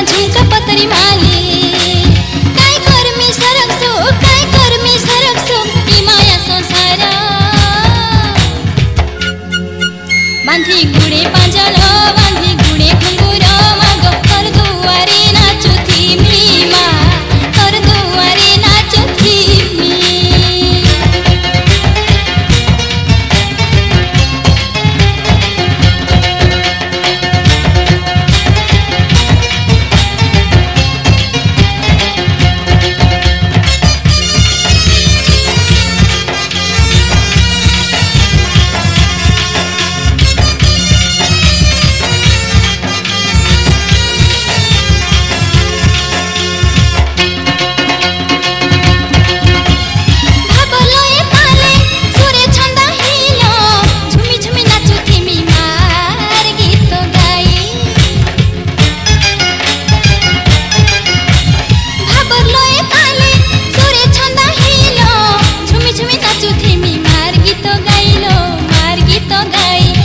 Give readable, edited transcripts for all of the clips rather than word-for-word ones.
झुमका पतरी माले काय कर्मी सरकसो ई माया संसार बांधी गुड़े पांजल बांधी गुड़े घुंगुर माग कर दुआरे नाचुथी मीमा कर दुआरे नाचुथी मी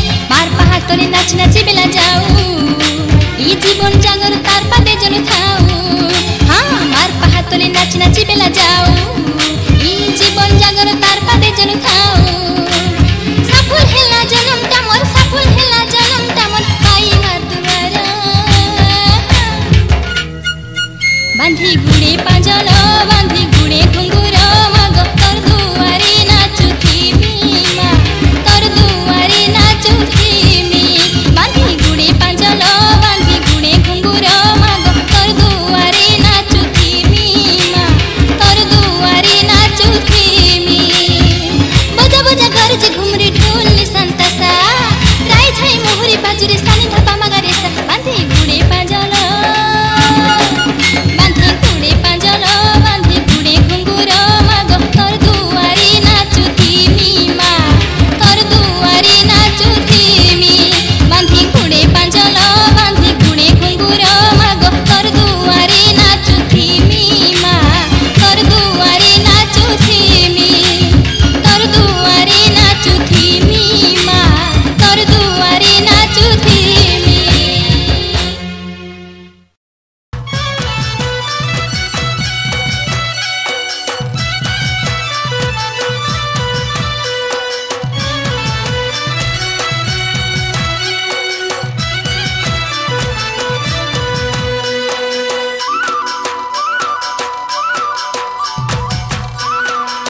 नाची नाची बेला जाऊ ई जीवन जागर तार पादे जन थाऊ हाँ मार पहातले नाची नाची बेला जाऊ ई जीवन जागर तार पादे जन थाऊ साफुल हेला जन्म टामर पाई मार दुआर बांधी गुड़े पांजल बांधी गुड़े घुंगुर माग कर दुआरे नाचुथी मीमा कर दुआरे नाचुथी बांधी गुड़े पांजल बांधी गुड़े घुंगुर माग कर दुआरे नाचुथी मीमा कर दुआरे नाचुथी मी बजा बजा घर जे घुमरी ढोल निशान तसा राई छाई मोहरी बाजुरे सानी